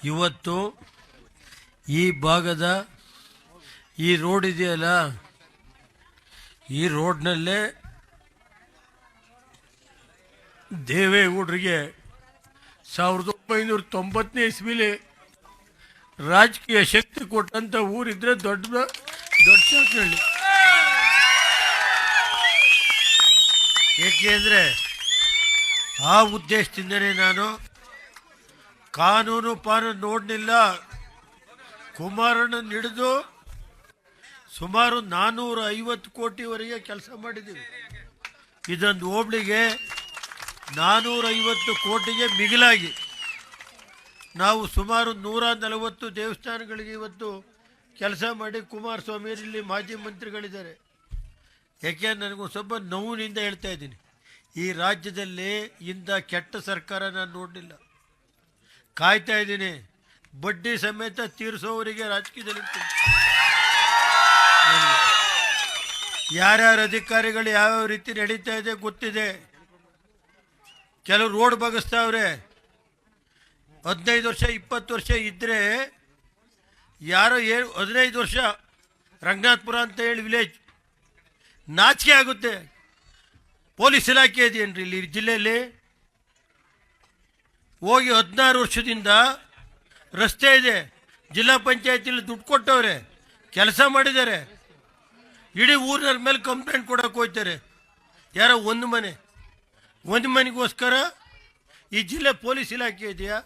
ಇವತ್ತು ಈ ಭಾಗದ ಈ ರೋಡ್ ಇದೆಯಲ್ಲ, ಈ ರೋಡ್ನಲ್ಲೇ ದೇವೇಗೌಡರಿಗೆ 1990ನೇ ಇಸ್ವಿಲಿ ರಾಜಕೀಯ ಶಕ್ತಿ ಕೊಟ್ಟಂತ ಊರಿದ್ರೆ ದೊಡ್ಡ ಸಾಕಳ್ಳಿ. ಏಕೆಂದರೆ ಆ ಉದ್ದೇಶದಿಂದನೇ ನಾನು ಕಾನೂನು ನೋಡಲಿಲ್ಲ. ಕುಮಾರಣ್ಣನ ಹಿಡಿದು ಸುಮಾರು 450 ಕೋಟಿವರೆಗೆ ಕೆಲಸ ಮಾಡಿದ್ದೀವಿ. ಇದೊಂದು ಹೋಬಳಿಗೆ 450 ಕೋಟಿಗೆ ಮಿಗಿಲಾಗಿ ನಾವು ಸುಮಾರು 140 ದೇವಸ್ಥಾನಗಳಿಗೆ ಇವತ್ತು ಕೆಲಸ ಮಾಡಿ ಕುಮಾರಸ್ವಾಮಿ ಇಲ್ಲಿ ಮಾಜಿ ಮಂತ್ರಿಗಳಿದ್ದಾರೆ. ಯಾಕೆ ನನಗೂ ಸ್ವಲ್ಪ ನೋವಿನಿಂದ ಹೇಳ್ತಾ ಇದ್ದೀನಿ, ಈ ರಾಜ್ಯದಲ್ಲಿ ಇಂಥ ಕೆಟ್ಟ ಸರ್ಕಾರ ನಾನು ನೋಡಲಿಲ್ಲ. ಕಾಯ್ತಾ ಇದ್ದೀನಿ, ಬಡ್ಡಿ ಸಮೇತ ತೀರಿಸೋವರಿಗೆ ರಾಜಕೀಯದಲ್ಲಿ ಯಾರ್ಯಾರ ಅಧಿಕಾರಿಗಳು ಯಾವ್ಯಾವ ರೀತಿ ನಡೀತಾ ಇದೆ ಗೊತ್ತಿದೆ. ಕೆಲವು ರೋಡ್ ಬಗ್ಗಿಸ್ತಾವ್ರೆ. 15 ವರ್ಷ 20 ವರ್ಷ ಇದ್ದರೆ ಯಾರೋ 15 ವರ್ಷ ರಂಗನಾಥಪುರ ಅಂತ ಹೇಳಿ ವಿಲೇಜ್, ನಾಚಿಕೆ ಆಗುತ್ತೆ. ಪೊಲೀಸ್ ಇಲಾಖೆ ಇದೆಯೇನ್ರಿ ಇಲ್ಲಿ ಜಿಲ್ಲೆಯಲ್ಲಿ? ಹೋಗಿ 16 ವರ್ಷದಿಂದ ರಸ್ತೆ ಇದೆ, ಜಿಲ್ಲಾ ಪಂಚಾಯತಿಲಿ ದುಡ್ಡು ಕೊಟ್ಟವ್ರೆ, ಕೆಲಸ ಮಾಡಿದ್ದಾರೆ. ಇಡೀ ಊರಿನ ಮೇಲೆ ಕಂಪ್ಲೇಂಟ್ ಕೊಡೋಕೆ ಹೋಗ್ತಾರೆ. ಯಾರೋ ಒಂದು ಮನೆಗೋಸ್ಕರ ಈ ಜಿಲ್ಲೆ ಪೊಲೀಸ್ ಇಲಾಖೆ ಇದೆಯಾ?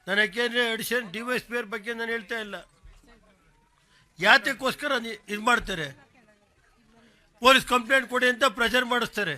ನಾನು ಯಾಕೆಂದರೆ ಅಡಿಷನ್ DYSP ಬಗ್ಗೆ ನಾನು ಹೇಳ್ತಾ ಇಲ್ಲ. ಯಾತಕ್ಕೋಸ್ಕರ ಇದು ಮಾಡ್ತಾರೆ? ಪೊಲೀಸ್ ಕಂಪ್ಲೇಂಟ್ ಕೊಡಿ ಅಂತ ಪ್ರೆಷರ್ ಮಾಡಿಸ್ತಾರೆ.